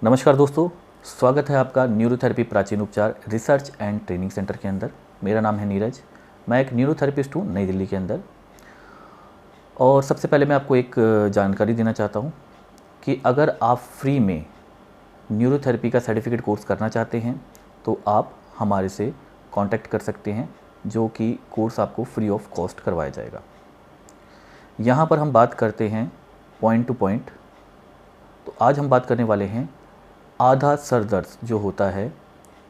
नमस्कार दोस्तों, स्वागत है आपका न्यूरोथेरेपी प्राचीन उपचार रिसर्च एंड ट्रेनिंग सेंटर के अंदर। मेरा नाम है नीरज। मैं एक न्यूरोथेरेपिस्ट हूँ नई दिल्ली के अंदर। और सबसे पहले मैं आपको एक जानकारी देना चाहता हूँ कि अगर आप फ्री में न्यूरोथेरेपी का सर्टिफिकेट कोर्स करना चाहते हैं तो आप हमारे से कांटेक्ट कर सकते हैं, जो कि कोर्स आपको फ्री ऑफ कॉस्ट करवाया जाएगा। यहाँ पर हम बात करते हैं पॉइंट टू पॉइंट। तो आज हम बात करने वाले हैं आधा सर दर्द जो होता है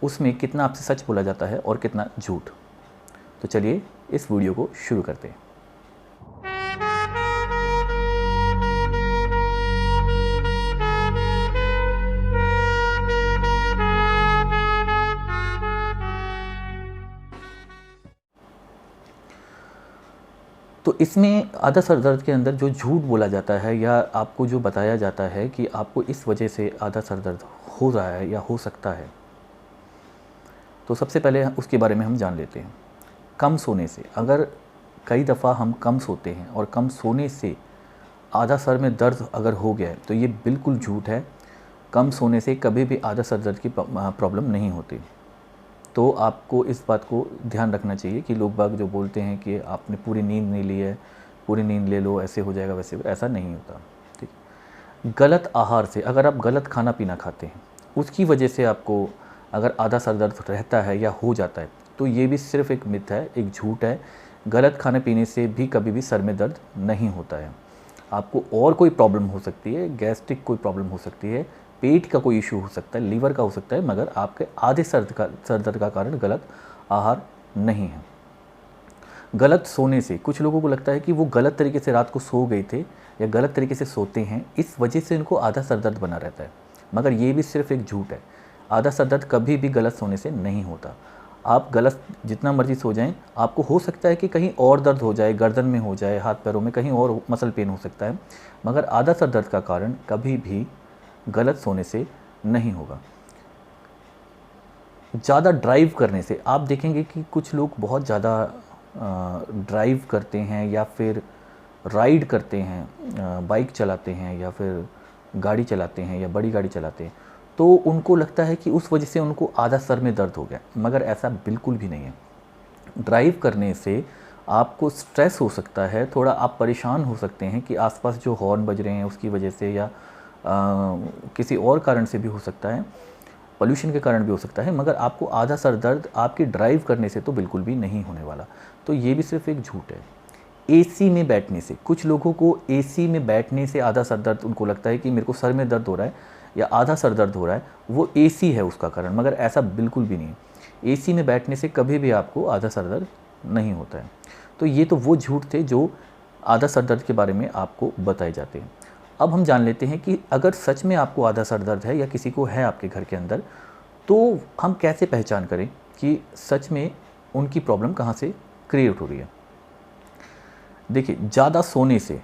उसमें कितना आपसे सच बोला जाता है और कितना झूठ। तो चलिए इस वीडियो को शुरू करते हैं। तो इसमें आधा सर दर्द के अंदर जो झूठ बोला जाता है या आपको जो बताया जाता है कि आपको इस वजह से आधा सर दर्द हो रहा है या हो सकता है, तो सबसे पहले उसके बारे में हम जान लेते हैं। कम सोने से, अगर कई दफ़ा हम कम सोते हैं और कम सोने से आधा सर में दर्द अगर हो गया है तो ये बिल्कुल झूठ है। कम सोने से कभी भी आधा सर दर्द की प्रॉब्लम नहीं होती। तो आपको इस बात को ध्यान रखना चाहिए कि लोग बाग जो बोलते हैं कि आपने पूरी नींद नहीं ली है, पूरी नींद ले लो, ऐसे हो जाएगा वैसे, ऐसा नहीं होता। ठीक। गलत आहार से, अगर आप गलत खाना पीना खाते हैं उसकी वजह से आपको अगर आधा सर दर्द रहता है या हो जाता है तो ये भी सिर्फ एक मिथ है, एक झूठ है। गलत खाने पीने से भी कभी भी सर में दर्द नहीं होता है। आपको और कोई प्रॉब्लम हो सकती है, गैस्ट्रिक कोई प्रॉब्लम हो सकती है, पेट का कोई इशू हो सकता है, लीवर का हो सकता है, मगर आपके आधे सर दर्द का कारण गलत आहार नहीं है। गलत सोने से, कुछ लोगों को लगता है कि वो गलत तरीके से रात को सो गए थे या गलत तरीके से सोते हैं, इस वजह से इनको आधा सर दर्द बना रहता है, मगर ये भी सिर्फ एक झूठ है। आधा सर दर्द कभी भी गलत सोने से नहीं होता। आप गलत जितना मर्जी सो जाएं, आपको हो सकता है कि कहीं और दर्द हो जाए, गर्दन में हो जाए, हाथ पैरों में कहीं और मसल पेन हो सकता है, मगर आधा सर दर्द का कारण कभी भी गलत सोने से नहीं होगा। ज़्यादा ड्राइव करने से, आप देखेंगे कि कुछ लोग बहुत ज़्यादा ड्राइव करते हैं या फिर राइड करते हैं, बाइक चलाते हैं या फिर गाड़ी चलाते हैं या बड़ी गाड़ी चलाते हैं, तो उनको लगता है कि उस वजह से उनको आधा सर में दर्द हो गया, मगर ऐसा बिल्कुल भी नहीं है। ड्राइव करने से आपको स्ट्रेस हो सकता है, थोड़ा आप परेशान हो सकते हैं कि आसपास जो हॉर्न बज रहे हैं उसकी वजह से, या किसी और कारण से भी हो सकता है, पोल्यूशन के कारण भी हो सकता है, मगर आपको आधा सर दर्द आपकी ड्राइव करने से तो बिल्कुल भी नहीं होने वाला। तो ये भी सिर्फ एक झूठ है। एसी में बैठने से, कुछ लोगों को एसी में बैठने से आधा सर दर्द, उनको लगता है कि मेरे को सर में दर्द हो रहा है या आधा सर दर्द हो रहा है, वो एसी है उसका कारण, मगर ऐसा बिल्कुल भी नहीं है। एसी में बैठने से कभी भी आपको आधा सर दर्द नहीं होता है। तो ये तो वो झूठ थे जो आधा सर दर्द के बारे में आपको बताए जाते हैं। अब हम जान लेते हैं कि अगर सच में आपको आधा सर दर्द है या किसी को है आपके घर के अंदर, तो हम कैसे पहचान करें कि सच में उनकी प्रॉब्लम कहाँ से क्रिएट हो रही है। देखिए, ज़्यादा सोने से,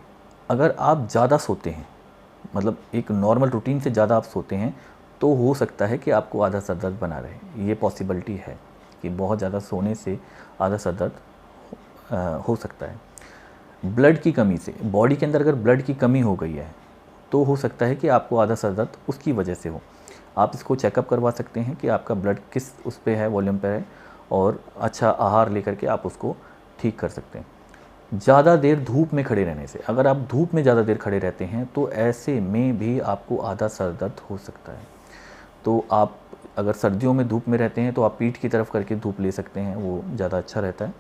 अगर आप ज़्यादा सोते हैं, मतलब एक नॉर्मल रूटीन से ज़्यादा आप सोते हैं, तो हो सकता है कि आपको आधा सर दर्द बना रहे। ये पॉसिबिलिटी है कि बहुत ज़्यादा सोने से आधा सर दर्द हो सकता है। ब्लड की कमी से, बॉडी के अंदर अगर ब्लड की कमी हो गई है तो हो सकता है कि आपको आधा सर दर्द उसकी वजह से हो। आप इसको चेकअप करवा सकते हैं कि आपका ब्लड किस उस पे है, वॉल्यूम पे है, और अच्छा आहार लेकर के आप उसको ठीक कर सकते हैं। ज़्यादा देर धूप में खड़े रहने से, अगर आप धूप में ज़्यादा देर खड़े रहते हैं तो ऐसे में भी आपको आधा सर दर्द हो सकता है। तो आप अगर सर्दियों में धूप में रहते हैं तो आप पीठ की तरफ करके धूप ले सकते हैं, वो ज़्यादा अच्छा रहता है।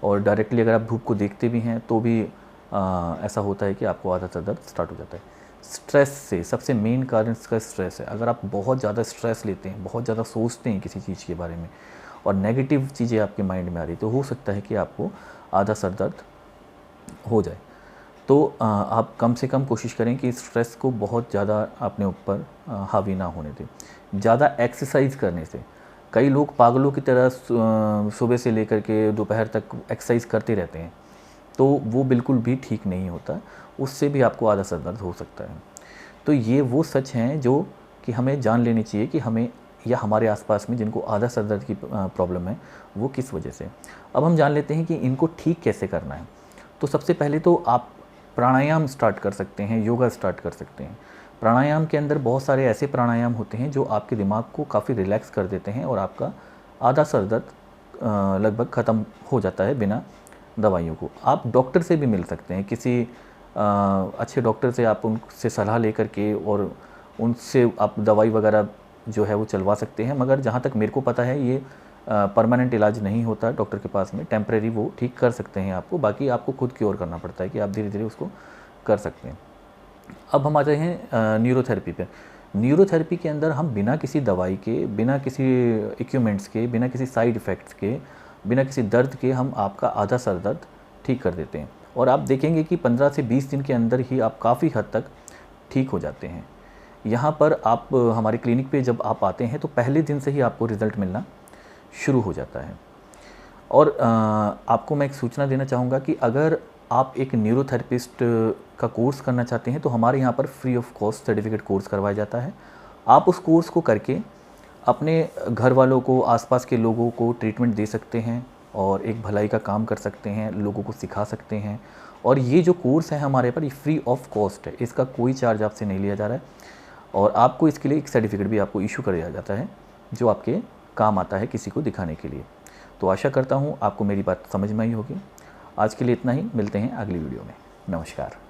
और डायरेक्टली अगर आप धूप को देखते भी हैं तो भी ऐसा होता है कि आपको आधा सर दर्द स्टार्ट हो जाता है। स्ट्रेस से, सबसे मेन कारण इसका स्ट्रेस है। अगर आप बहुत ज़्यादा स्ट्रेस लेते हैं, बहुत ज़्यादा सोचते हैं किसी चीज़ के बारे में और नेगेटिव चीज़ें आपके माइंड में आ रही, तो हो सकता है कि आपको आधा सर दर्द हो जाए। तो आप कम से कम कोशिश करें कि स्ट्रेस को बहुत ज़्यादा अपने ऊपर हावी ना होने दें। ज़्यादा एक्सरसाइज करने से, कई लोग पागलों की तरह सुबह से लेकर के दोपहर तक एक्सरसाइज करते रहते हैं, तो वो बिल्कुल भी ठीक नहीं होता, उससे भी आपको आधा सर दर्द हो सकता है। तो ये वो सच हैं जो कि हमें जान लेनी चाहिए कि हमें या हमारे आसपास में जिनको आधा सर दर्द की प्रॉब्लम है वो किस वजह से। अब हम जान लेते हैं कि इनको ठीक कैसे करना है। तो सबसे पहले तो आप प्राणायाम स्टार्ट कर सकते हैं, योगा स्टार्ट कर सकते हैं। प्राणायाम के अंदर बहुत सारे ऐसे प्राणायाम होते हैं जो आपके दिमाग को काफ़ी रिलैक्स कर देते हैं और आपका आधा सर दर्द लगभग ख़त्म हो जाता है बिना दवाइयों को। आप डॉक्टर से भी मिल सकते हैं, किसी अच्छे डॉक्टर से आप उनसे सलाह लेकर के और उनसे आप दवाई वगैरह जो है वो चलवा सकते हैं। मगर जहाँ तक मेरे को पता है ये परमानेंट इलाज नहीं होता डॉक्टर के पास में, टेम्परेरी वो ठीक कर सकते हैं आपको, बाकी आपको खुद क्योर करना पड़ता है कि आप धीरे धीरे उसको कर सकते हैं। अब हम आते हैं न्यूरोथेरेपी पे। न्यूरोथेरेपी के अंदर हम बिना किसी दवाई के, बिना किसी इक्विपमेंट्स के, बिना किसी साइड इफ़ेक्ट्स के, बिना किसी दर्द के हम आपका आधा सर दर्द ठीक कर देते हैं और आप देखेंगे कि 15 से 20 दिन के अंदर ही आप काफ़ी हद तक ठीक हो जाते हैं। यहाँ पर आप हमारे क्लिनिक पे जब आप आते हैं तो पहले दिन से ही आपको रिज़ल्ट मिलना शुरू हो जाता है। और आपको मैं एक सूचना देना चाहूँगा कि अगर आप एक न्यूरोथेरेपिस्ट का कोर्स करना चाहते हैं तो हमारे यहाँ पर free of cost certificate course करवाया जाता है। आप उस कोर्स को करके अपने घर वालों को, आसपास के लोगों को ट्रीटमेंट दे सकते हैं और एक भलाई का काम कर सकते हैं, लोगों को सिखा सकते हैं। और ये जो कोर्स है हमारे पर, ये फ्री ऑफ कॉस्ट है, इसका कोई चार्ज आपसे नहीं लिया जा रहा है और आपको इसके लिए एक सर्टिफिकेट भी आपको इशू कर दिया जाता है जो आपके काम आता है किसी को दिखाने के लिए। तो आशा करता हूँ आपको मेरी बात समझ में आई होगी। आज के लिए इतना ही, मिलते हैं अगली वीडियो में। नमस्कार।